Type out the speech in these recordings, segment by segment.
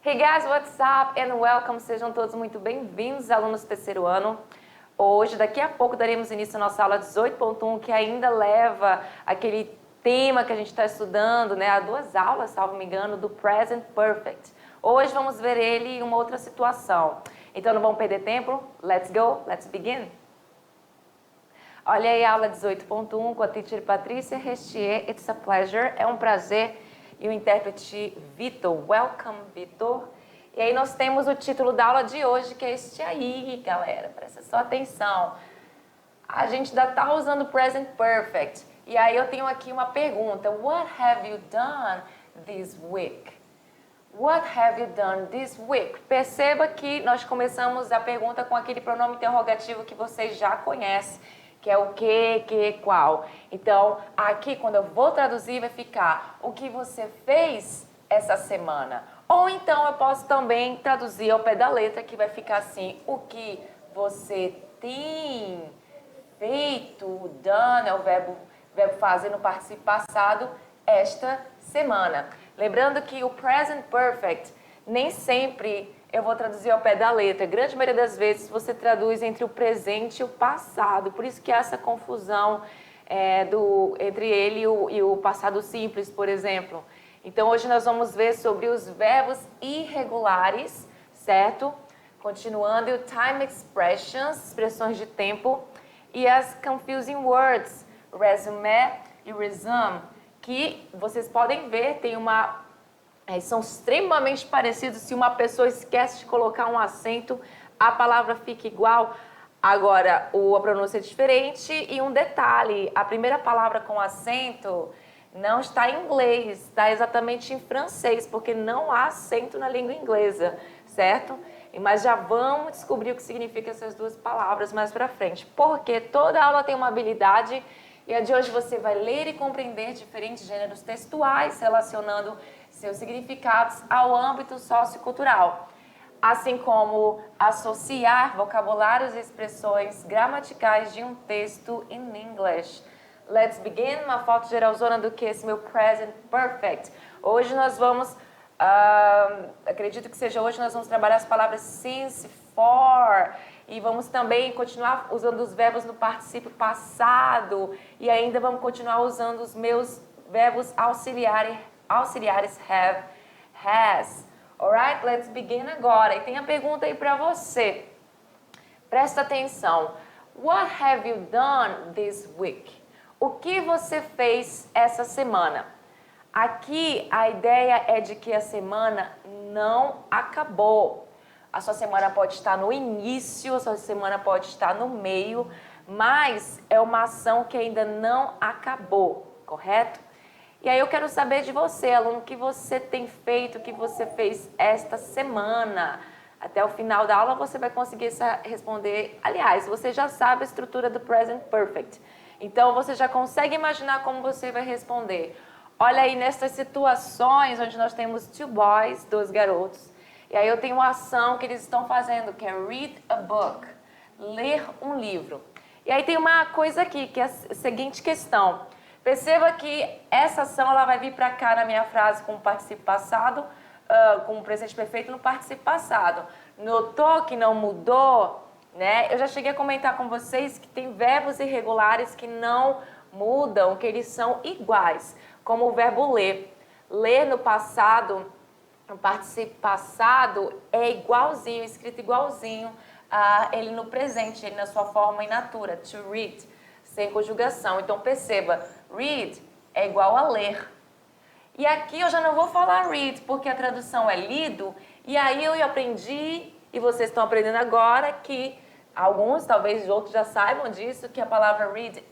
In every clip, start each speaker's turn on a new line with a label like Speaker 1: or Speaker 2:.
Speaker 1: Hey guys, what's up and welcome, sejam todos muito bem-vindos, alunos do terceiro ano. Hoje, daqui a pouco, daremos início à nossa aula 18.1, que ainda leva aquele tema que a gente está estudando, né? Há 2 aulas, salvo me engano, do Present Perfect. Hoje vamos ver ele em uma outra situação. Então não vamos perder tempo, let's go, let's begin. Olha aí a aula 18.1 com a teacher Patrícia Restier, it's a pleasure, é um prazer. E o intérprete Vitor, welcome Vitor. E aí nós temos o título da aula de hoje, que é este aí, galera, presta só atenção. A gente ainda está usando Present Perfect. E aí eu tenho aqui uma pergunta, what have you done this week? What have you done this week? Perceba que nós começamos a pergunta com aquele pronome interrogativo que vocês já conhecem, que é o que, qual. Então, aqui quando eu vou traduzir vai ficar o que você fez essa semana. Ou então eu posso também traduzir ao pé da letra, que vai ficar assim, o que você tem feito, done, é o verbo fazer no participio passado, esta semana. Lembrando que o present perfect nem sempre eu vou traduzir ao pé da letra. A grande maioria das vezes você traduz entre o presente e o passado. Por isso que há essa confusão entre ele e o passado simples, por exemplo. Então hoje nós vamos ver sobre os verbos irregulares, certo? Continuando, o time expressions, expressões de tempo, e as confusing words, resume e resume, que vocês podem ver, são extremamente parecidos. Se uma pessoa esquece de colocar um acento, a palavra fica igual. Agora, a pronúncia é diferente e um detalhe, a primeira palavra com acento não está em inglês, está exatamente em francês, porque não há acento na língua inglesa, certo? Mas já vamos descobrir o que significa essas 2 palavras mais pra frente, porque toda aula tem uma habilidade. E a de hoje você vai ler e compreender diferentes gêneros textuais relacionando seus significados ao âmbito sociocultural, assim como associar vocabulários e expressões gramaticais de um texto in English. Let's begin, uma foto geralzona do que esse meu present perfect. Hoje nós vamos, acredito que seja hoje, nós vamos trabalhar as palavras since, for, e vamos também continuar usando os verbos no particípio passado, e ainda vamos continuar usando os meus verbos auxiliares have, has. Alright, let's begin agora. E tem a pergunta aí para você. Presta atenção. What have you done this week? O que você fez essa semana? Aqui a ideia é de que a semana não acabou. A sua semana pode estar no início, a sua semana pode estar no meio, mas é uma ação que ainda não acabou, correto? E aí eu quero saber de você, aluno, o que você tem feito, o que você fez esta semana. Até o final da aula você vai conseguir responder. Aliás, você já sabe a estrutura do Present Perfect. Então você já consegue imaginar como você vai responder. Olha aí nessas situações onde nós temos 2 boys, 2 garotos. E aí eu tenho uma ação que eles estão fazendo, que é read a book, ler um livro. E aí tem uma coisa aqui, que é a seguinte questão. Perceba que essa ação ela vai vir para cá na minha frase com o particípio passado, com o presente perfeito no particípio passado. Notou que não mudou? Né? Eu já cheguei a comentar com vocês que tem verbos irregulares que não mudam, que eles são iguais, como o verbo ler. Ler no passado, no particípio passado, é igualzinho, escrito igualzinho a ele no presente, ele na sua forma in natura, to read, sem conjugação. Então perceba, read é igual a ler. E aqui eu já não vou falar read, porque a tradução é lido, e aí eu aprendi, e vocês estão aprendendo agora, que alguns, talvez outros já saibam disso, que a palavra read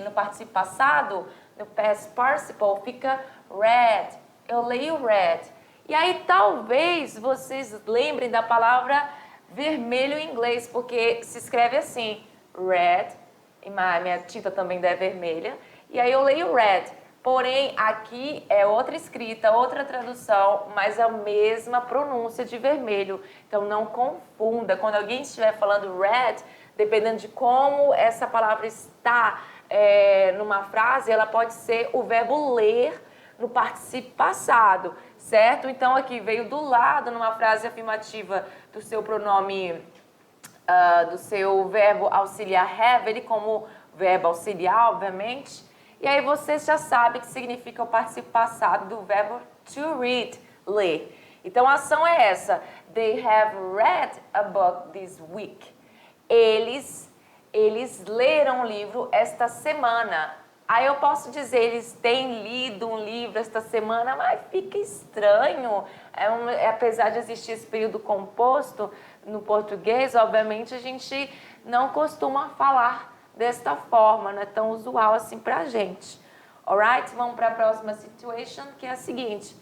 Speaker 1: no particípio passado, no past participle, fica read. Eu leio read. E aí talvez vocês lembrem da palavra vermelho em inglês, porque se escreve assim, red, e minha tinta também é vermelha, e aí eu leio red. Porém, aqui é outra escrita, outra tradução, mas é a mesma pronúncia de vermelho. Então não confunda, quando alguém estiver falando red, dependendo de como essa palavra está numa frase, ela pode ser o verbo ler no particípio passado, certo? Então aqui veio do lado numa frase afirmativa do seu pronome, do seu verbo auxiliar have, ele como verbo auxiliar, obviamente. E aí você já sabe que significa o particípio passado do verbo to read, ler. Então a ação é essa. They have read a book this week. Eles leram um livro esta semana. Aí eu posso dizer, eles têm lido um livro esta semana, mas fica estranho. Apesar de existir esse período composto no português, obviamente a gente não costuma falar desta forma, não é tão usual assim pra gente. Alright? Vamos para a próxima situation, que é a seguinte.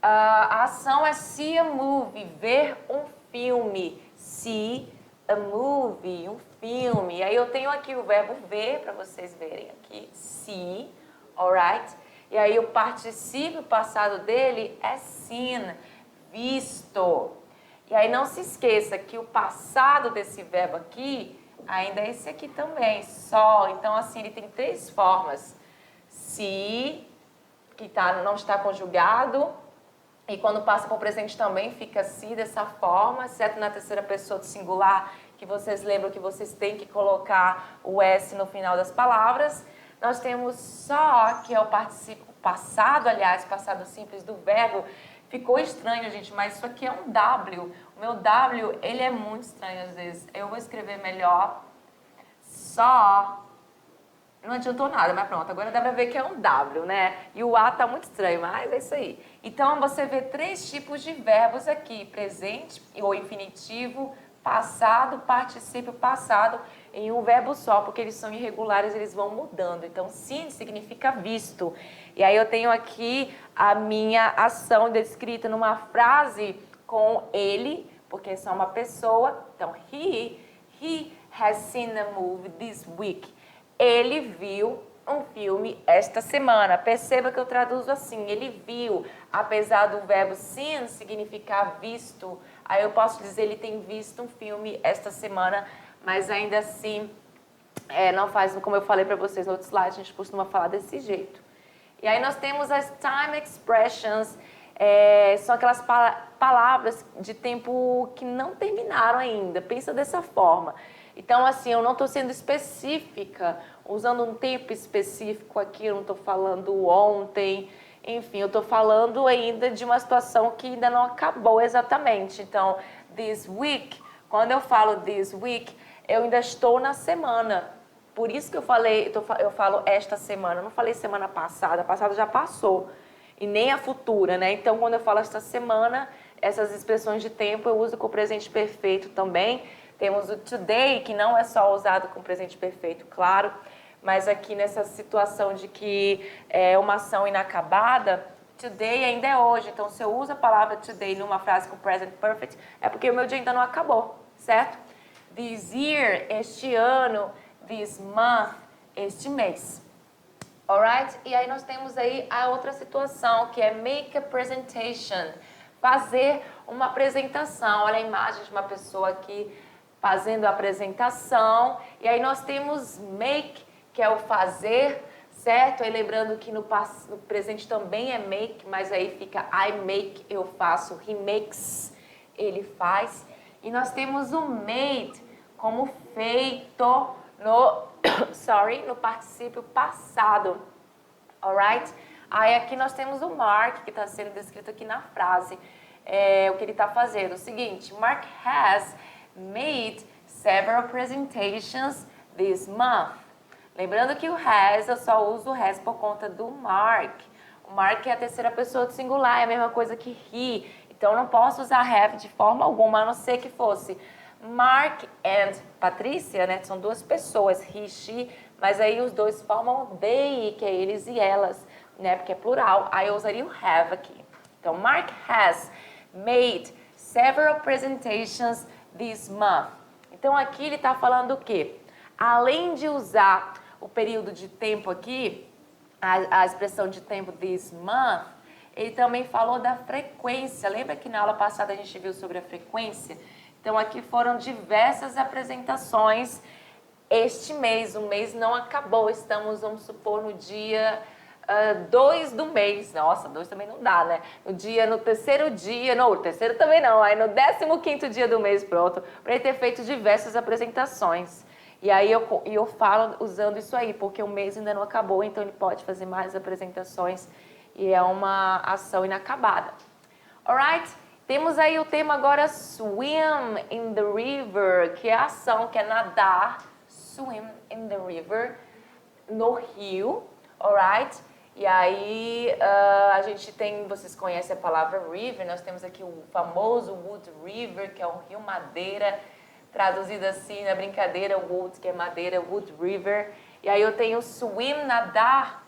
Speaker 1: A ação é see a movie, ver um filme. See a movie, um filme. Aí eu tenho aqui o verbo ver, para vocês verem aqui. See, alright? E aí o particípio passado dele é seen, visto. E aí não se esqueça que o passado desse verbo aqui ainda é esse aqui também, saw. Então assim, ele tem três formas. See, que não está conjugado. E quando passa para o presente também fica se dessa forma, exceto na terceira pessoa do singular, que vocês lembram que vocês têm que colocar o S no final das palavras. Nós temos saw, que é o particípio passado, aliás, passado simples do verbo. Ficou estranho, gente, mas isso aqui é um W. O meu W, ele é muito estranho às vezes. Eu vou escrever melhor. Saw. Não adiantou nada, mas pronto, agora dá pra ver que é um W, né? E o A tá muito estranho, mas é isso aí. Então, você vê três tipos de verbos aqui. Presente ou infinitivo, passado, particípio passado, em um verbo só, porque eles são irregulares, eles vão mudando. Então, seen significa visto. E aí eu tenho aqui a minha ação descrita numa frase com ele, porque são uma pessoa. Então, he has seen a movie this week. Ele viu um filme esta semana. Perceba que eu traduzo assim, ele viu, apesar do verbo seen significar visto, aí eu posso dizer ele tem visto um filme esta semana, mas ainda assim não faz, como eu falei para vocês no outro slide, a gente costuma falar desse jeito. E aí nós temos as time expressions, são aquelas palavras de tempo que não terminaram ainda, pensa dessa forma. Então, assim, eu não estou sendo específica, usando um tempo específico aqui, eu não estou falando ontem, enfim, eu estou falando ainda de uma situação que ainda não acabou exatamente. Então, this week, quando eu falo this week, eu ainda estou na semana. Por isso que eu falo esta semana, eu não falei semana passada, a passada já passou, e nem a futura, né? Então, quando eu falo esta semana, essas expressões de tempo eu uso com o presente perfeito também. Temos o today, que não é só usado com presente perfeito, claro, mas aqui nessa situação de que é uma ação inacabada, today ainda é hoje. Então, se eu uso a palavra today numa frase com present perfect, é porque o meu dia ainda não acabou, certo? This year, este ano, this month, este mês. Alright? E aí nós temos aí a outra situação, que é make a presentation, fazer uma apresentação. Olha a imagem de uma pessoa aqui fazendo a apresentação, e aí nós temos make, que é o fazer, certo? Aí lembrando que no presente também é make, mas aí fica I make, eu faço, he makes, ele faz. E nós temos o made como feito no particípio passado, alright? Aí aqui nós temos o Mark, que está sendo descrito aqui na frase, o que ele está fazendo. O seguinte, Mark has made several presentations this month. Lembrando que o has, eu só uso o has por conta do Mark. O Mark é a terceira pessoa do singular, é a mesma coisa que he. Então, eu não posso usar have de forma alguma, a não ser que fosse Mark and Patrícia, né? São duas pessoas, he, she, mas aí os dois formam they, que é eles e elas, né? Porque é plural. Aí eu usaria o have aqui. Então, Mark has made several presentations this month. Então, aqui ele está falando o quê? Além de usar o período de tempo aqui, a expressão de tempo this month, ele também falou da frequência. Lembra que na aula passada a gente viu sobre a frequência? Então, aqui foram diversas apresentações este mês. O mês não acabou, estamos, vamos supor, no dia 2 do mês. Nossa, 2 também não dá, né? No terceiro dia, não, o terceiro também não. Aí no 15º dia do mês, pronto, para ele ter feito diversas apresentações. E aí eu falo usando isso aí, porque o mês ainda não acabou, então ele pode fazer mais apresentações e é uma ação inacabada. Alright? Temos aí o tema agora swim in the river, que é a ação, que é nadar, swim in the river, no rio, alright? E aí a gente tem, vocês conhecem a palavra river, nós temos aqui o famoso Wood River, que é um rio madeira, traduzido assim na brincadeira, Wood, que é madeira, Wood River. E aí eu tenho swim, nadar,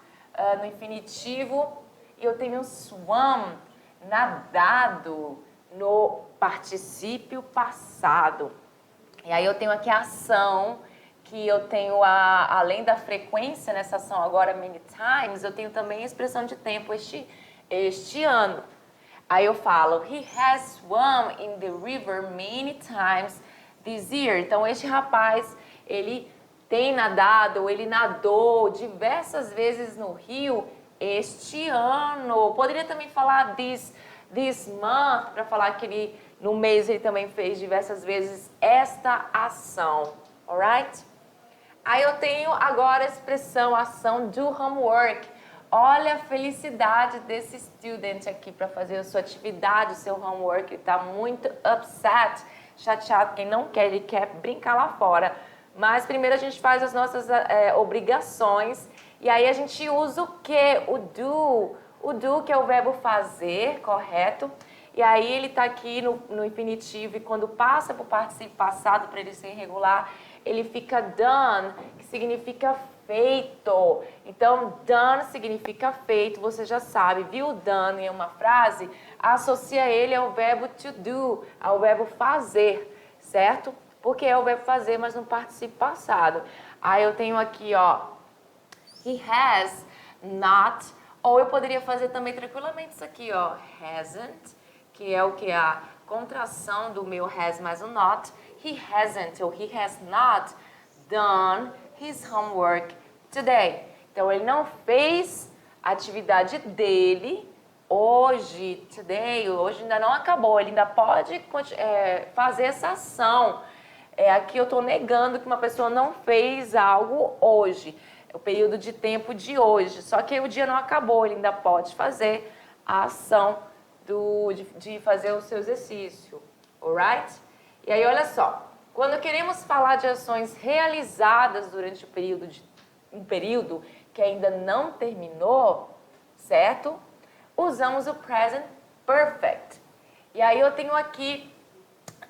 Speaker 1: no infinitivo, e eu tenho swam, nadado, no particípio passado. E aí eu tenho aqui a ação, que eu tenho, além da frequência nessa ação agora, many times, eu tenho também a expressão de tempo este ano. Aí eu falo, he has swum in the river many times this year. Então este rapaz, ele tem nadado, ou ele nadou diversas vezes no rio este ano. Poderia também falar this month, para falar que no mês ele também fez diversas vezes esta ação, alright? Aí eu tenho agora a expressão, ação do homework. Olha a felicidade desse student aqui para fazer a sua atividade, o seu homework. Ele está muito upset, chateado, quem não quer, ele quer brincar lá fora. Mas primeiro a gente faz as nossas obrigações e aí a gente usa o que? O do. O do, que é o verbo fazer, correto? E aí ele está aqui no infinitivo e quando passa para o particípio passado, para ele ser irregular, ele fica done, que significa feito. Então, done significa feito, você já sabe, viu? Done em uma frase, associa ele ao verbo to do, ao verbo fazer, certo? Porque é o verbo fazer, mas no particípio passado. Aí eu tenho aqui, ó, he has not, ou eu poderia fazer também tranquilamente isso aqui, ó, hasn't, que é o que? A contração do meu has mais o not. He hasn't, ou he has not done his homework today. Então, ele não fez a atividade dele hoje, today, hoje ainda não acabou. Ele ainda pode fazer essa ação. Aqui eu estou negando que uma pessoa não fez algo hoje. É o período de tempo de hoje. Só que o dia não acabou, ele ainda pode fazer a ação de fazer o seu exercício. Alright? E aí, olha só. Quando queremos falar de ações realizadas durante um período que ainda não terminou, certo? Usamos o present perfect. E aí eu tenho aqui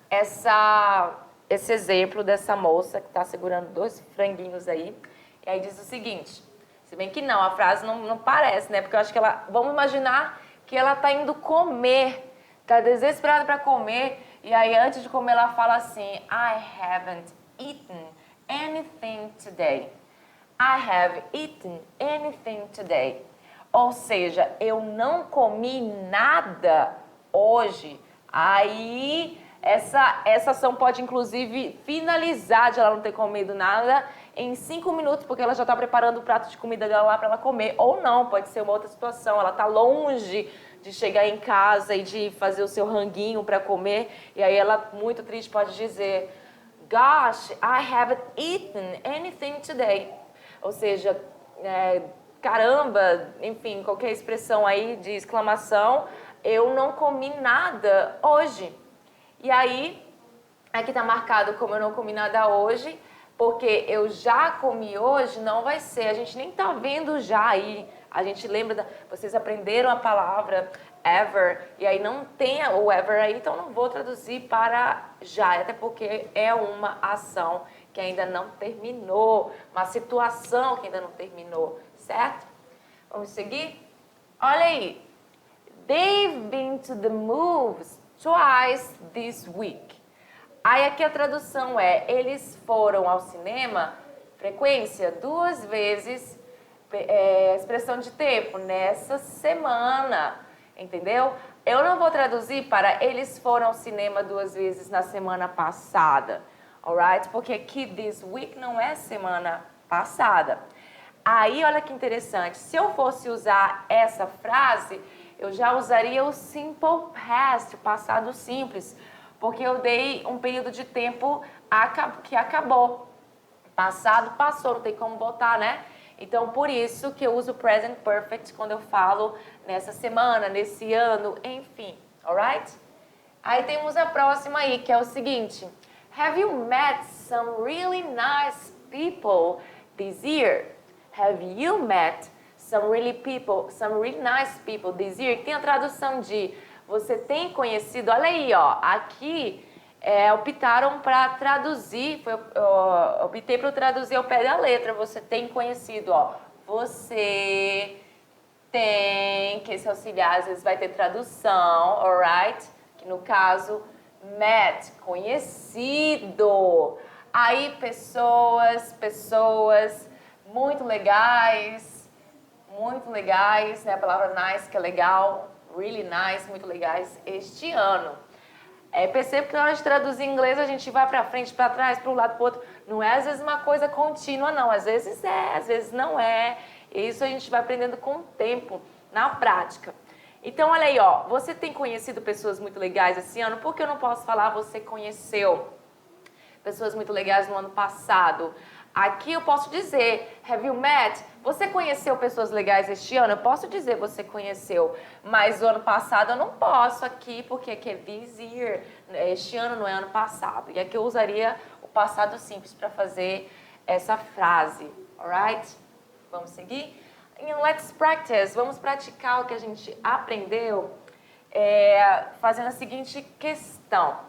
Speaker 1: esse exemplo dessa moça que está segurando 2 franguinhos aí. E aí diz o seguinte, se bem que não, a frase não parece, né? Porque eu acho que vamos imaginar que ela está indo comer, está desesperada para comer, e aí antes de comer ela fala assim, I haven't eaten anything today. I have eaten anything today. Ou seja, eu não comi nada hoje. Aí essa ação pode inclusive finalizar de ela não ter comido nada em 5 minutos, porque ela já está preparando o prato de comida dela lá para ela comer. Ou não, pode ser uma outra situação, ela está longe de chegar em casa e de fazer o seu ranguinho para comer. E aí ela, muito triste, pode dizer, Gosh, I haven't eaten anything today. Ou seja, caramba, enfim, qualquer expressão aí de exclamação, eu não comi nada hoje. E aí, aqui está marcado como eu não comi nada hoje, porque eu já comi hoje, não vai ser. A gente nem está vendo já aí. A gente lembra, vocês aprenderam a palavra ever, e aí não tem o ever aí, então não vou traduzir para já, até porque é uma ação que ainda não terminou, uma situação que ainda não terminou, certo? Vamos seguir? Olha aí. They've been to the movies twice this week. Aí aqui a tradução eles foram ao cinema, frequência, 2 vezes, expressão de tempo, nessa semana, entendeu? Eu não vou traduzir para eles foram ao cinema 2 vezes na semana passada, alright? Porque aqui this week não é semana passada. Aí, olha que interessante, se eu fosse usar essa frase, eu já usaria o simple past, o passado simples, porque eu dei um período de tempo que acabou. Passado, passou, não tem como botar, né? Então, por isso que eu uso present perfect quando eu falo nessa semana, nesse ano, enfim, alright? Aí temos a próxima aí, que é o seguinte. Have you met some really nice people this year? Have you met some really nice people this year? Tem a tradução de você tem conhecido, olha aí, ó, aqui optaram para traduzir, optei para traduzir ao pé da letra, você tem conhecido, ó, você tem, que esse auxiliar às vezes vai ter tradução, alright? Que no caso, met, conhecido. Aí pessoas muito legais, né? A palavra nice, que é legal, really nice, muito legais, este ano. Percebo que na hora de traduzir em inglês a gente vai para frente, para trás, para um lado, para o outro. Não é às vezes uma coisa contínua, não. Às vezes é, às vezes não é. E isso a gente vai aprendendo com o tempo, na prática. Então, olha aí, ó. Você tem conhecido pessoas muito legais esse ano? Por que eu não posso falar você conheceu pessoas muito legais no ano passado? Aqui eu posso dizer, have you met? Você conheceu pessoas legais este ano? Eu posso dizer você conheceu, mas o ano passado eu não posso aqui, porque aqui é this year. Este ano não é ano passado. E aqui eu usaria o passado simples para fazer essa frase, alright? Vamos seguir? Let's practice. Vamos praticar o que a gente aprendeu fazendo a seguinte questão.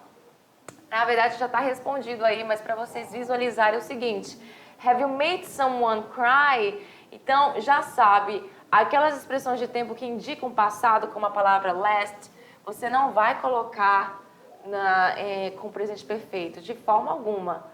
Speaker 1: Na verdade já está respondido aí, mas para vocês visualizarem o seguinte. Have you made someone cry? Então, já sabe, aquelas expressões de tempo que indicam passado, como a palavra last, você não vai colocar com o presente perfeito, de forma alguma,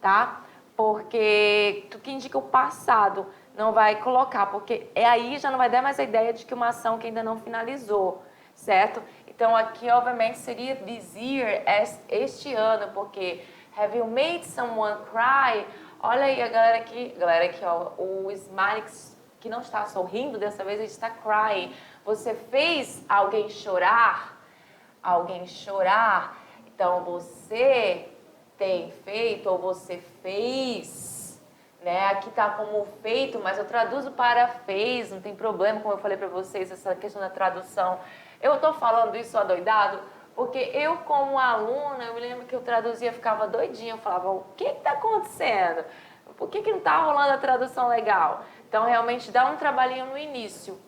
Speaker 1: tá? Porque o que indica o passado não vai colocar, porque aí já não vai dar mais a ideia de que uma ação que ainda não finalizou, certo? Então, aqui, obviamente, seria this year, este ano, porque have you made someone cry? Olha aí a galera aqui, ó, o smiley que não está sorrindo, dessa vez ele está crying. Você fez alguém chorar? Alguém chorar? Então, você tem feito ou você fez, né? Aqui tá como feito, mas eu traduzo para fez, não tem problema, como eu falei para vocês, essa questão da tradução. Eu tô falando isso adoidado porque eu, como aluna, eu me lembro que eu traduzia, ficava doidinha, eu falava, o que está acontecendo? Por que não está rolando a tradução legal? Então, realmente dá um trabalhinho no início,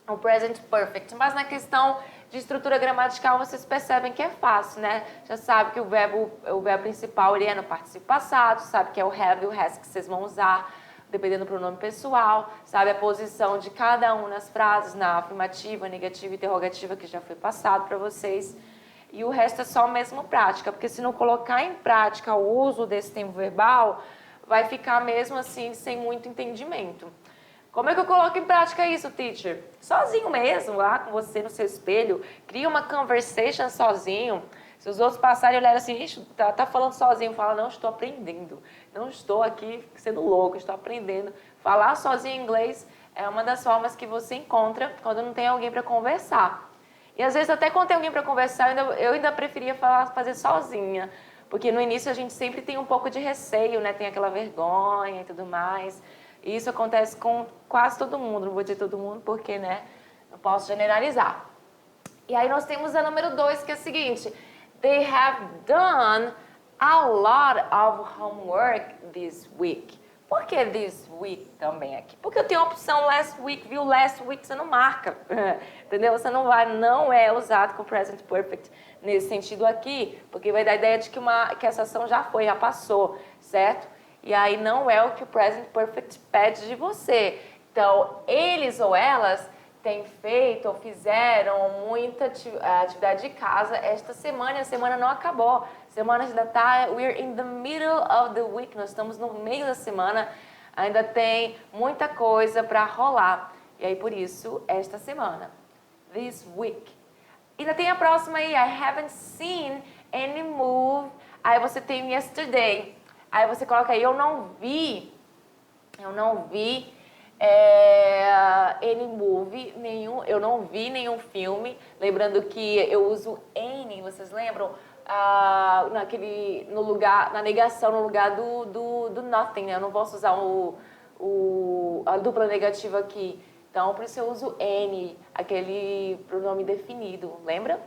Speaker 1: o present perfect. Mas na questão de estrutura gramatical, vocês percebem que é fácil, né? Já sabe que o verbo principal ele é no particípio passado, sabe que é o have e o has que vocês vão usar, dependendo do pronome pessoal, sabe a posição de cada um nas frases, na afirmativa, negativa e interrogativa, que já foi passado para vocês. E o resto é só mesmo prática, porque se não colocar em prática o uso desse tempo verbal, vai ficar mesmo assim, sem muito entendimento. Como é que eu coloco em prática isso, teacher? Sozinho mesmo, lá com você no seu espelho, cria uma conversation sozinho. Se os outros passarem e olharem assim, tá falando sozinho, fala, não estou aprendendo, não estou aqui sendo louco, estou aprendendo. Falar sozinho em inglês é uma das formas que você encontra quando não tem alguém para conversar. E às vezes até quando tem alguém para conversar, eu ainda preferia fazer sozinha, porque no início a gente sempre tem um pouco de receio, né? Tem aquela vergonha e tudo mais. E isso acontece com quase todo mundo, não vou dizer todo mundo porque, né, não posso generalizar. E aí nós temos a número 2, que é a seguinte: They have done a lot of homework this week. Por que this week também aqui? Porque eu tenho a opção last week, viu? Last week você não marca, entendeu? Você não é usado com present perfect nesse sentido aqui, porque vai dar a ideia de que essa ação já passou, certo? E aí não é o que o present perfect pede de você. Então, eles ou elas têm feito ou fizeram muita atividade de casa esta semana e a semana não acabou. A semana ainda está, we're in the middle of the week, nós estamos no meio da semana, ainda tem muita coisa para rolar. E aí, por isso, esta semana, this week. E ainda tem a próxima aí, I haven't seen any move. Aí você tem yesterday. Aí você coloca aí, eu não vi Any movie, eu não vi nenhum filme. Lembrando que eu uso any, vocês lembram? No lugar, na negação, no lugar do nothing, né? Eu não posso usar a dupla negativa aqui. Então, por isso eu uso any, aquele pronome definido, lembra?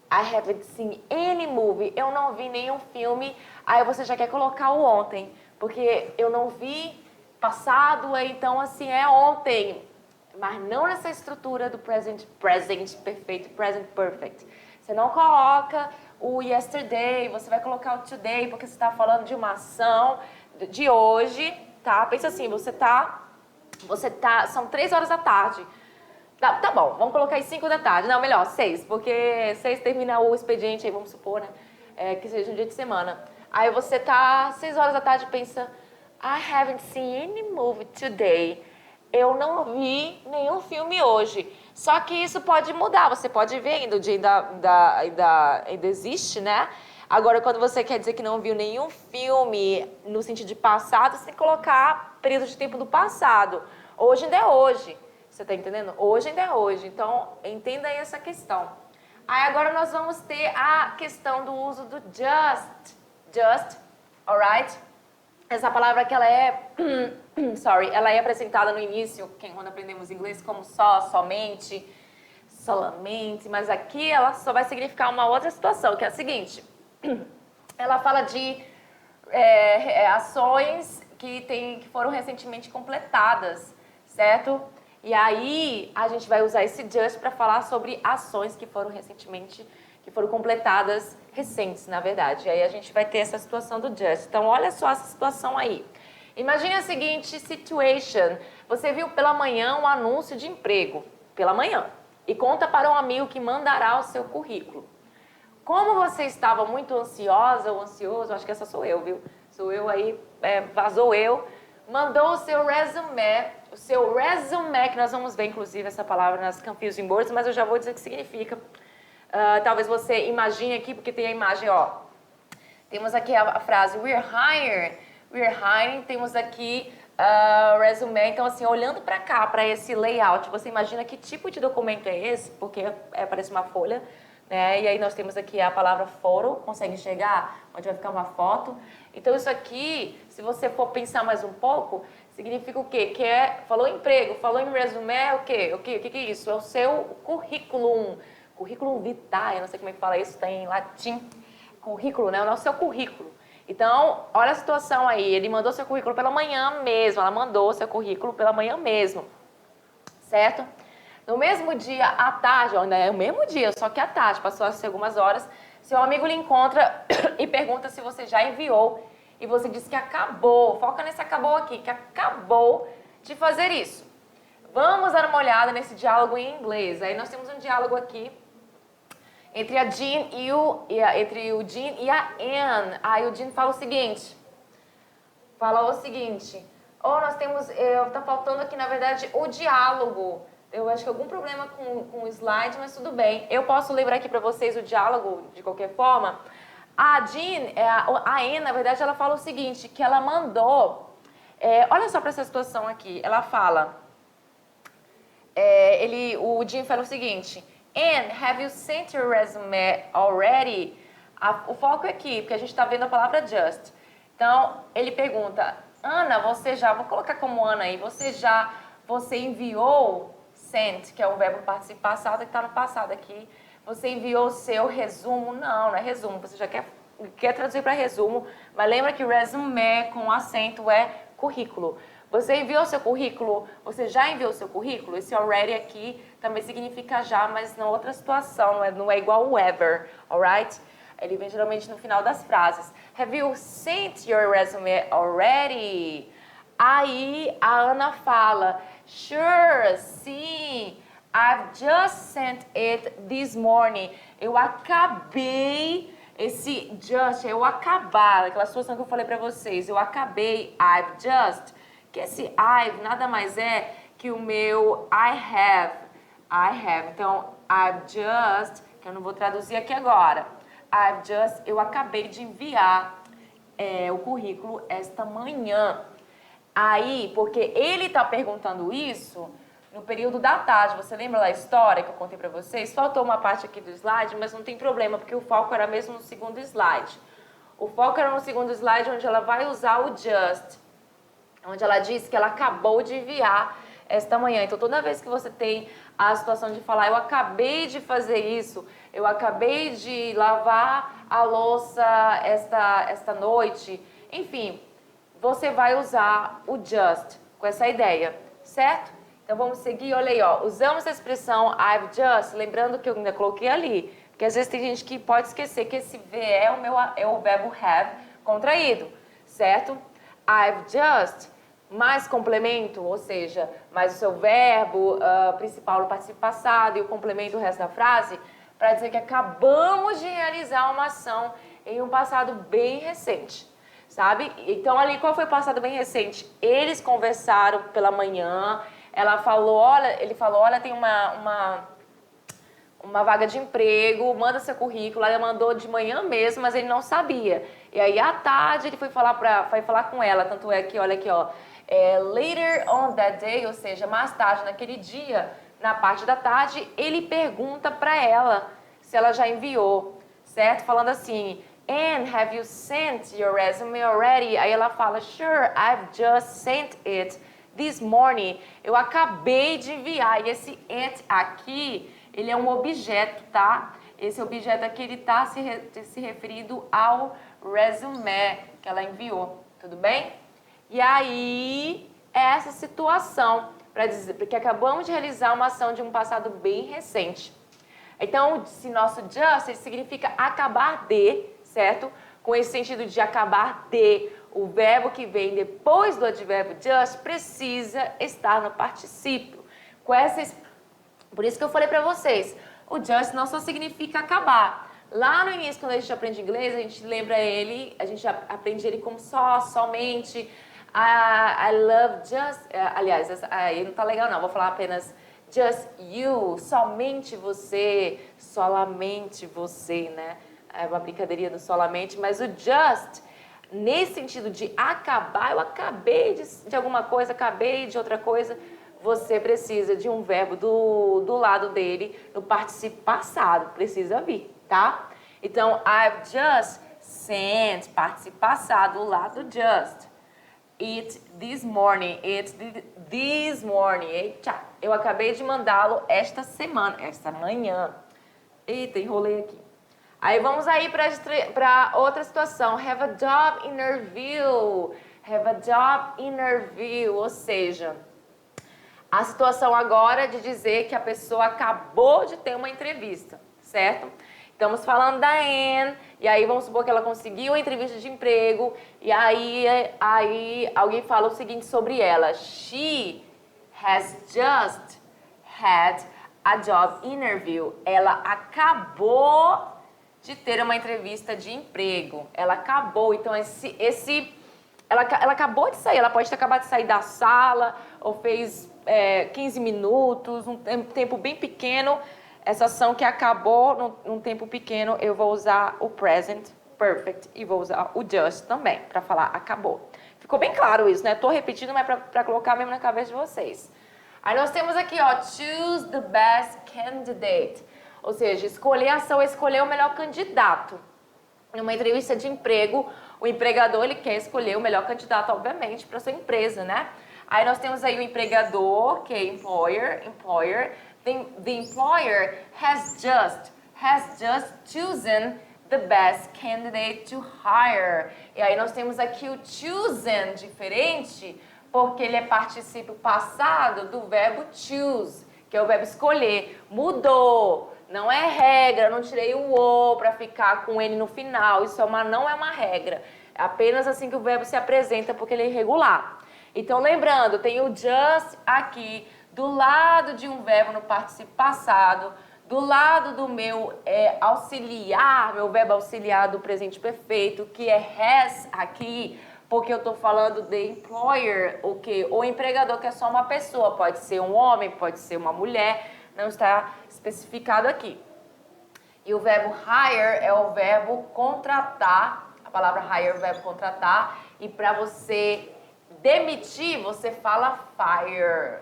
Speaker 1: I haven't seen any movie. Eu não vi nenhum filme. Aí você já quer colocar o ontem, porque eu não vi passado, então assim, é ontem. Mas não nessa estrutura do present perfeito, present perfect. Você não coloca o yesterday, você vai colocar o today, porque você está falando de uma ação de hoje, tá? Pensa assim, são 3 horas da tarde. Tá bom, vamos colocar às 5 da tarde. Não, melhor, 6, porque 6 termina o expediente aí, vamos supor, né? Que seja um dia de semana. Aí você tá 6 horas da tarde e pensa, I haven't seen any movie today. Eu não vi nenhum filme hoje. Só que isso pode mudar, você pode ver ainda, o dia ainda existe, né? Agora, quando você quer dizer que não viu nenhum filme no sentido de passado, você tem que colocar período de tempo do passado. Hoje ainda é hoje. Você tá entendendo? Hoje ainda é hoje. Então, entenda aí essa questão. Aí agora nós vamos ter a questão do uso do just. Just, alright? Essa palavra que ela é, ela é apresentada no início, quando aprendemos inglês, como só, somente, solamente, mas aqui ela só vai significar uma outra situação, que é a seguinte. Ela fala de ações que foram recentemente completadas, certo? E aí a gente vai usar esse just para falar sobre ações que foram completadas recentes, na verdade. E aí a gente vai ter essa situação do just. Então, olha só essa situação aí. Imagine a seguinte situation. Você viu pela manhã um anúncio de emprego, pela manhã, e conta para um amigo que mandará o seu currículo. Como você estava muito ansiosa ou ansioso, acho que essa sou eu, viu? Sou eu aí, vazou eu, mandou o seu resume, que nós vamos ver, inclusive, essa palavra nas Confusing Words, mas eu já vou dizer o que significa. Talvez você imagine aqui, porque tem a imagem, ó. Temos aqui a frase we're hiring, temos aqui resume. Então, assim, olhando para cá, para esse layout, você imagina que tipo de documento é esse? Porque parece uma folha, né? E aí nós temos aqui a palavra photo, consegue enxergar? Onde vai ficar uma foto. Então, isso aqui, se você for pensar mais um pouco, significa o quê? Falou emprego, falou em resume, o quê? O que é isso? É o seu currículo vitae, eu não sei como é que fala isso, está em latim. Currículo, né? O seu currículo. Então, olha a situação aí. Ele mandou seu currículo pela manhã mesmo. Ela mandou seu currículo pela manhã mesmo. Certo? No mesmo dia, à tarde, ainda é o mesmo dia, só que à tarde, passou-se algumas horas, seu amigo lhe encontra e pergunta se você já enviou. E você diz que acabou. Foca nesse acabou aqui, que acabou de fazer isso. Vamos dar uma olhada nesse diálogo em inglês. Aí nós temos um diálogo aqui entre a Jean entre o Jean e a Anne. Aí o Jean fala o seguinte. Nós temos, tá faltando aqui, na verdade, o diálogo. Eu acho que algum problema com o slide, mas tudo bem. Eu posso lembrar aqui para vocês o diálogo de qualquer forma. A Jean, a Anne, na verdade, ela fala o seguinte, que ela mandou... olha só para essa situação aqui. Ela fala... o Jean fala o seguinte... Anne, have you sent your resume already? O foco é aqui, porque a gente está vendo a palavra just. Então, ele pergunta, Ana, vou colocar como Ana aí, você enviou, sent, que é o verbo participe passado, que está no passado aqui, você enviou o seu resumo? Não é resumo, você já quer traduzir para resumo, mas lembra que resume com acento é currículo. Você enviou seu currículo? Você já enviou seu currículo? Esse already aqui também significa já, mas na outra situação, não é igual o ever, alright? Ele vem geralmente no final das frases. Have you sent your resume already? Aí a Ana fala, sure, sim, I've just sent it this morning. Eu acabei, esse just, eu acabar, aquela situação que eu falei para vocês, eu acabei, I've just, que esse I've nada mais é que o meu I have. Então, I've just, que eu não vou traduzir aqui agora, eu acabei de enviar o currículo esta manhã. Aí, porque ele está perguntando isso no período da tarde. Você lembra da história que eu contei para vocês? Faltou uma parte aqui do slide, mas não tem problema, porque o foco era mesmo no segundo slide. O foco era no segundo slide, onde ela vai usar o just, onde ela diz que ela acabou de enviar esta manhã. Então, toda vez que você tem a situação de falar, eu acabei de fazer isso, eu acabei de lavar a louça esta noite, enfim, você vai usar o just com essa ideia, certo? Então, vamos seguir, olha aí, ó, usamos a expressão I've just, lembrando que eu ainda coloquei ali, porque às vezes tem gente que pode esquecer que esse V é o verbo have contraído, certo? I've just, mais complemento, ou seja, mais o seu verbo principal no particípio passado e o complemento do resto da frase, para dizer que acabamos de realizar uma ação em um passado bem recente, sabe? Então, ali, qual foi o passado bem recente? Eles conversaram pela manhã, ele falou, olha, tem uma vaga de emprego, manda seu currículo. Ela mandou de manhã mesmo, mas ele não sabia. E aí, à tarde, ele foi falar com ela. Tanto é que, olha aqui, ó, later on that day, ou seja, mais tarde naquele dia, na parte da tarde, ele pergunta para ela se ela já enviou, certo? Falando assim, Anne, have you sent your resume already? Aí ela fala, sure, I've just sent it this morning. Eu acabei de enviar. E esse it aqui, ele é um objeto, tá? Esse objeto aqui, ele tá se referindo ao resume que ela enviou, tudo bem? E aí, essa situação, para dizer, porque acabamos de realizar uma ação de um passado bem recente. Então, se nosso just significa acabar de, certo? Com esse sentido de acabar de, o verbo que vem depois do advérbio just precisa estar no particípio. Por isso que eu falei para vocês, o just não só significa acabar. Lá no início, quando a gente aprende inglês, a gente lembra ele, a gente aprende ele como somente. I love just, aliás, aí não tá legal não, vou falar apenas just you, somente você, solamente você, né? É uma brincadeirinha do solamente, mas o just, nesse sentido de acabar, eu acabei de alguma coisa, acabei de outra coisa, você precisa de um verbo do lado dele, no particípio passado, precisa vir, tá? Então, I've just sent, particípio passado, do lado just. It this morning, eita, eu acabei de mandá-lo esta manhã. Eita, enrolei aqui. Aí vamos aí para outra situação. Have a job interview. Have a job interview, ou seja, a situação agora de dizer que a pessoa acabou de ter uma entrevista, certo? Estamos falando da Anne, e aí vamos supor que ela conseguiu a entrevista de emprego, e aí alguém fala o seguinte sobre ela. She has just had a job interview. Ela acabou de ter uma entrevista de emprego. Ela acabou, então ela acabou de sair, ela pode ter acabado de sair da sala, ou fez 15 minutos, um tempo bem pequeno. Essa ação que acabou num tempo pequeno, eu vou usar o present perfect e vou usar o just também, para falar acabou. Ficou bem claro isso, né? Tô repetindo, mas para colocar mesmo na cabeça de vocês. Aí nós temos aqui, ó, choose the best candidate. Ou seja, escolher a ação, escolher o melhor candidato. Numa entrevista de emprego, o empregador, ele quer escolher o melhor candidato, obviamente, para sua empresa, né? Aí nós temos aí o empregador, que é employer. The employer has just chosen the best candidate to hire. E aí nós temos aqui o chosen diferente, porque ele é particípio passado do verbo choose, que é o verbo escolher. Mudou, não é regra, não tirei o o para ficar com ele no final. Isso não é uma regra. É apenas assim que o verbo se apresenta, porque ele é irregular. Então, lembrando, tem o just aqui, do lado de um verbo no particípio passado, do lado do meu auxiliar, meu verbo auxiliar do presente perfeito, que é has aqui, porque eu estou falando de employer, o empregador, que é só uma pessoa, pode ser um homem, pode ser uma mulher, não está especificado aqui. E o verbo hire é o verbo contratar, a palavra hire é o verbo contratar, e para você Demitir, você fala fire.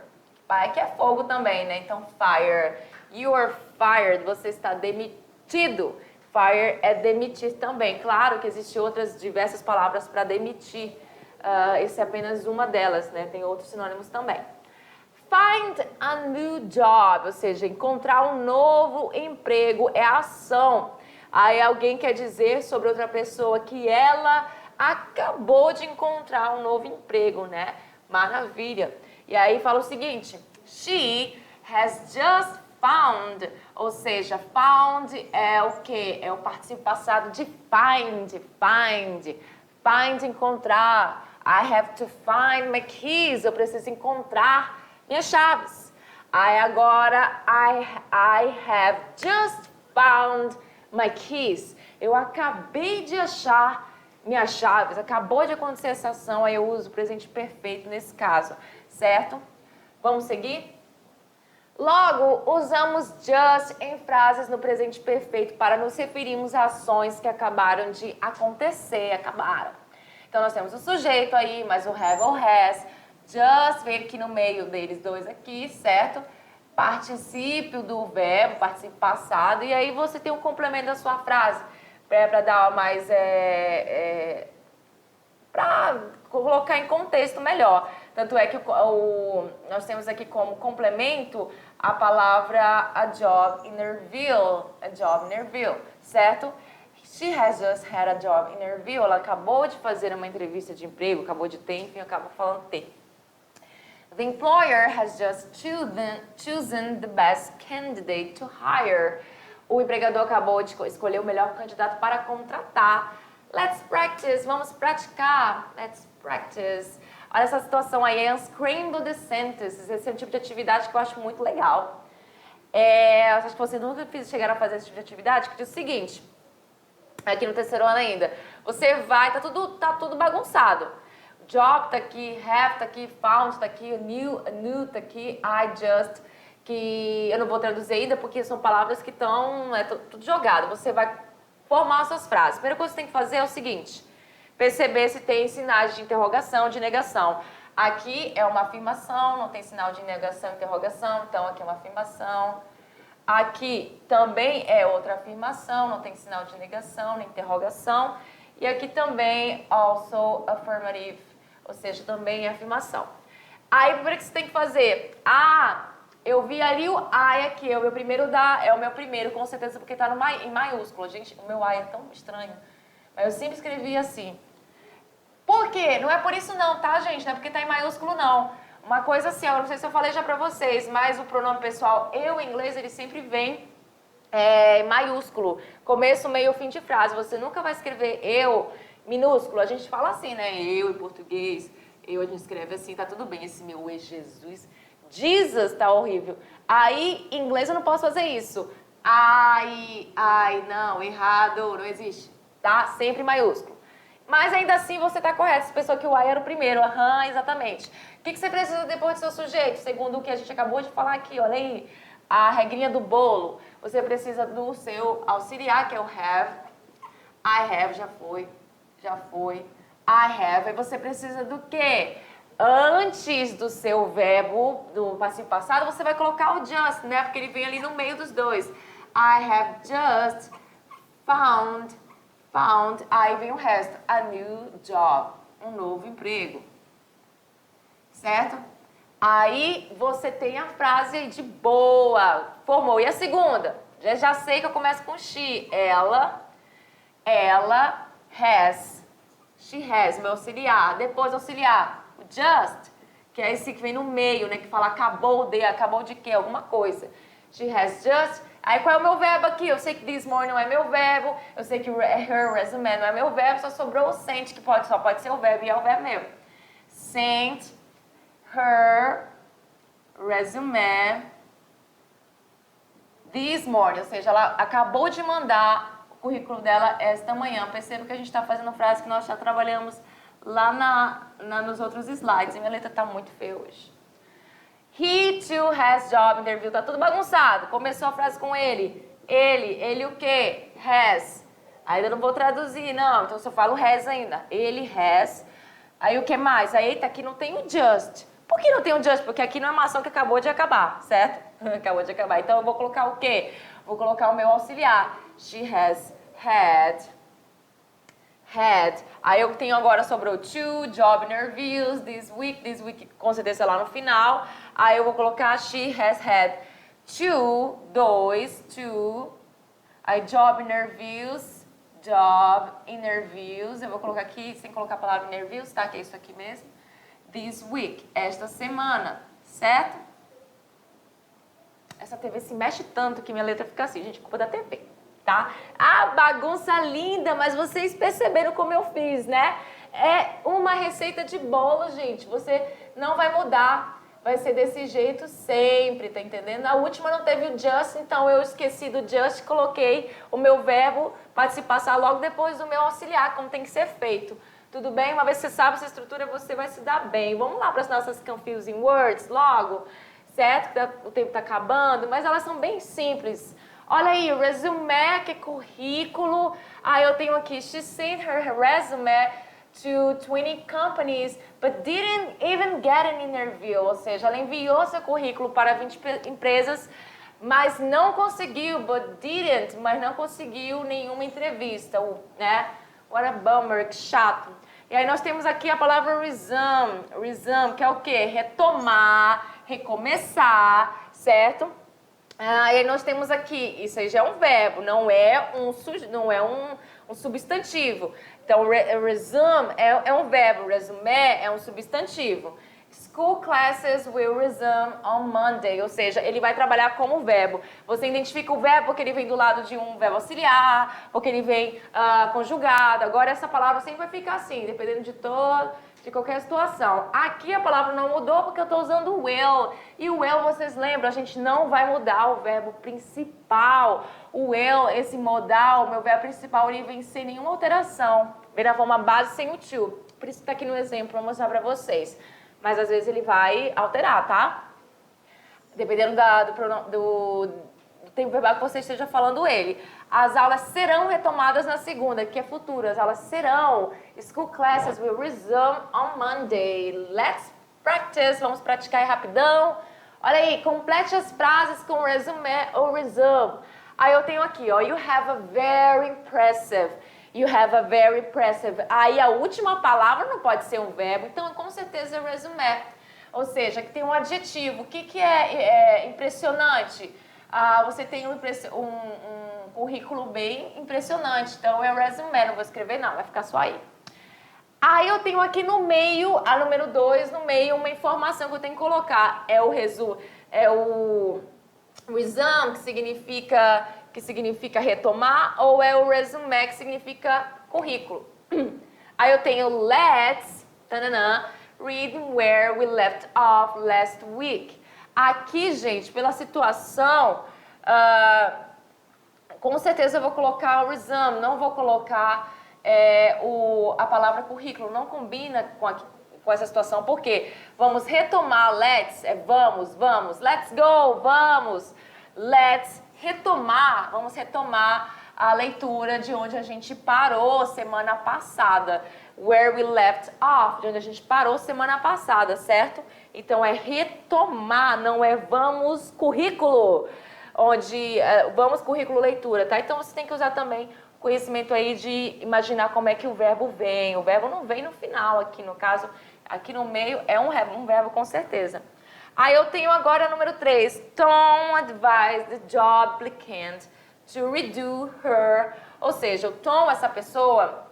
Speaker 1: Fire que é fogo também, né? Então, fire. You are fired. Você está demitido. Fire é demitir também. Claro que existem outras diversas palavras para demitir. Essa é apenas uma delas, né? Tem outros sinônimos também. Find a new job, ou seja, encontrar um novo emprego é ação. Aí alguém quer dizer sobre outra pessoa que ela acabou de encontrar um novo emprego, né? Maravilha. E aí fala o seguinte, she has just found, ou seja, found é o quê? É o participio passado de find, encontrar. I have to find my keys, eu preciso encontrar minhas chaves. Aí agora, I have just found my keys. Eu acabei de achar minhas chaves, acabou de acontecer essa ação, aí eu uso o presente perfeito nesse caso, certo? Vamos seguir? Logo, usamos just em frases no presente perfeito para nos referirmos a ações que acabaram de acontecer, acabaram. Então, nós temos o sujeito aí, mais o have ou has. Just vem aqui no meio deles dois aqui, certo? Particípio do verbo, particípio passado, e aí você tem um complemento da sua frase, para dar mais, para colocar em contexto melhor. Tanto é que nós temos aqui como complemento a palavra a job interview, certo? She has just had a job interview. Ela acabou de fazer uma entrevista de emprego, acabou de ter, enfim, acaba falando ter. The employer has just chosen the best candidate to hire. O empregador acabou de escolher o melhor candidato para contratar. Let's practice. Vamos praticar. Let's practice. Olha essa situação aí. Unscramble the sentences. Esse é um tipo de atividade que eu acho muito legal. Acho que vocês nunca chegaram a fazer esse tipo de atividade, que diz o seguinte. Aqui no terceiro ano ainda. Você vai, tá tudo bagunçado. Job tá aqui, have tá aqui, found tá aqui, new tá aqui, I just, que eu não vou traduzir ainda porque são palavras que estão, tudo jogado. Você vai formar as suas frases. A primeira coisa que você tem que fazer é o seguinte, perceber se tem sinais de interrogação, de negação. Aqui é uma afirmação, não tem sinal de negação, interrogação, então aqui é uma afirmação. Aqui também é outra afirmação, não tem sinal de negação, nem interrogação. E aqui também, also affirmative, ou seja, também é afirmação. Aí, primeiro que você tem que fazer, eu vi ali o I aqui, é o meu primeiro, com certeza, porque está em maiúsculo. Gente, o meu I é tão estranho, mas eu sempre escrevi assim. Por quê? Não é por isso não, tá, gente? Não é porque está em maiúsculo, não. Uma coisa assim, eu não sei se eu falei já pra vocês, mas o pronome pessoal eu em inglês, ele sempre vem maiúsculo. Começo, meio, fim de frase. Você nunca vai escrever eu minúsculo. A gente fala assim, né? Eu em português, a gente escreve assim, tá tudo bem. Esse meu Jesus. Jesus tá horrível. Aí, em inglês eu não posso fazer isso. Não, errado, não existe. Tá? Sempre maiúsculo. Mas ainda assim você está correto, você pensou que o I era o primeiro, exatamente. O que você precisa depois do seu sujeito? Segundo o que a gente acabou de falar aqui, olha aí, a regrinha do bolo. Você precisa do seu auxiliar, que é o have. I have, já foi. I have. Aí você precisa do quê? Antes do seu verbo, do passivo passado, você vai colocar o just, né? Porque ele vem ali no meio dos dois. I have just found, aí vem o resto, a new job, um novo emprego, certo? Aí você tem a frase aí de boa, formou. E a segunda? Já sei que eu começo com she, ela has, she has, meu auxiliar. Depois auxiliar, o just, que é esse que vem no meio, né, que fala acabou de quê? Alguma coisa. She has just. Aí qual é o meu verbo aqui? Eu sei que this morning não é meu verbo, eu sei que her resume não é meu verbo, só sobrou o sent, que só pode ser o verbo e é o verbo mesmo. Sent her resume this morning, ou seja, ela acabou de mandar o currículo dela esta manhã. Perceba que a gente está fazendo frase que nós já trabalhamos lá nos outros slides. E minha letra está muito feia hoje. He too has job interview. Tá tudo bagunçado. Começou a frase com ele. Ele o quê? Has. Ainda não vou traduzir, não. Então eu só falo has ainda. Ele has Aí o que mais? Aí, eita, aqui não tem o just. Por que não tem o just? Porque aqui não é uma ação que acabou de acabar, certo? Acabou de acabar. Então, eu vou colocar o quê? Vou colocar o meu auxiliar. She has had. Aí eu tenho agora sobrou to, job interviews, this week, com certeza lá no final. Aí eu vou colocar she has had two. Aí job interviews, eu vou colocar aqui, sem colocar a palavra interviews, tá? Que é isso aqui mesmo. This week, esta semana, certo? Essa TV se mexe tanto que minha letra fica assim, gente, culpa da TV, tá? Ah, bagunça linda, mas vocês perceberam como eu fiz, né? É uma receita de bolo, gente, você não vai mudar. Vai ser desse jeito sempre, tá entendendo? A última não teve o just, então eu esqueci do just, coloquei o meu verbo participar logo depois do meu auxiliar, como tem que ser feito. Tudo bem? Uma vez que você sabe essa estrutura, você vai se dar bem. Vamos lá para as nossas confusing words logo, certo? O tempo está acabando, mas elas são bem simples. Olha aí, resume, que é currículo. Ah, eu tenho aqui, she sent her resume to 20 companies, but didn't even get an interview. Ou seja, ela enviou seu currículo para 20 empresas, mas não conseguiu, mas não conseguiu nenhuma entrevista, né? What a bummer, que chato. E aí nós temos aqui a palavra resume, que é o quê? Retomar, recomeçar, certo? E aí nós temos aqui, isso aí já é um verbo, não é um substantivo. Então, resume é um verbo, resume é um substantivo. School classes will resume on Monday, ou seja, ele vai trabalhar como verbo. Você identifica o verbo porque ele vem do lado de um verbo auxiliar, porque ele vem conjugado. Agora, essa palavra sempre vai ficar assim, dependendo de qualquer situação. Aqui a palavra não mudou porque eu estou usando o will. E o will, vocês lembram, a gente não vai mudar o verbo principal. O will, esse modal, meu verbo principal, ele vem sem nenhuma alteração. Vem na forma base sem o to. Por isso que está aqui no exemplo, vou mostrar para vocês. Mas às vezes ele vai alterar, tá? Dependendo do tempo verbal que você esteja falando ele. As aulas serão retomadas na segunda, que é futuro. As aulas serão. School classes will resume on Monday. Let's practice. Vamos praticar aí rapidão. Olha aí, complete as frases com resume ou resume. Aí eu tenho aqui, ó. You have a very impressive. You have a very impressive. Aí a última palavra não pode ser um verbo, então com certeza é resume. Ou seja, que tem um adjetivo. O que é impressionante? Você tem um currículo bem impressionante, então é resume. Não vou escrever não, vai ficar só aí. Aí eu tenho aqui no meio, a número 2, no meio, uma informação que eu tenho que colocar. É o resume, resume, que significa retomar, ou é o resume, que significa currículo. Aí eu tenho let's, read where we left off last week. Aqui, gente, pela situação, com certeza eu vou colocar o resume, não vou colocar a palavra currículo, não combina com essa situação, porque vamos retomar, let's, vamos, let's go, vamos, let's retomar, vamos retomar a leitura de onde a gente parou semana passada. Where we left off, de onde a gente parou semana passada, certo? Então é retomar, não é vamos currículo, vamos currículo leitura, tá? Então você tem que usar também conhecimento aí de imaginar como é que o verbo vem. O verbo não vem no final aqui, no caso, aqui no meio é um verbo com certeza. Aí eu tenho agora o número 3. Tom advised the job applicant to redo her. Ou seja, o Tom, essa pessoa,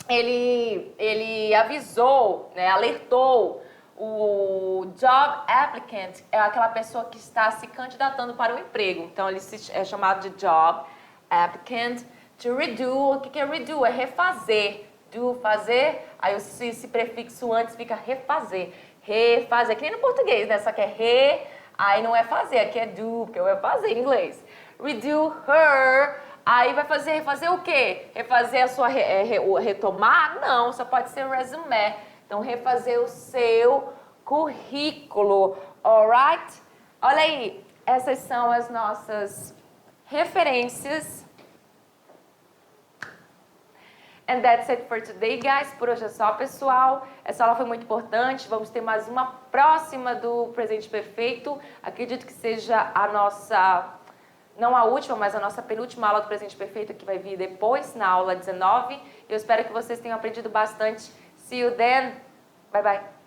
Speaker 1: ele avisou, né, alertou o job applicant, é aquela pessoa que está se candidatando para o emprego. Então, ele é chamado de job applicant to redo. O que é redo? É refazer. Do, fazer, aí esse prefixo antes fica refazer. Refazer, que nem no português, né? Só que é aí não é fazer, aqui é do, porque eu vou fazer em inglês. Redo her, aí vai refazer o quê? Refazer a sua, retomar? Não, só pode ser resume. Então, refazer o seu currículo, alright? Olha aí, essas são as nossas referências. And that's it for today, guys. Por hoje é só, pessoal. Essa aula foi muito importante. Vamos ter mais uma próxima do Presente Perfeito. Acredito que seja a nossa, não a última, mas a nossa penúltima aula do Presente Perfeito, que vai vir depois, na aula 19. Eu espero que vocês tenham aprendido bastante. See you then. Bye, bye.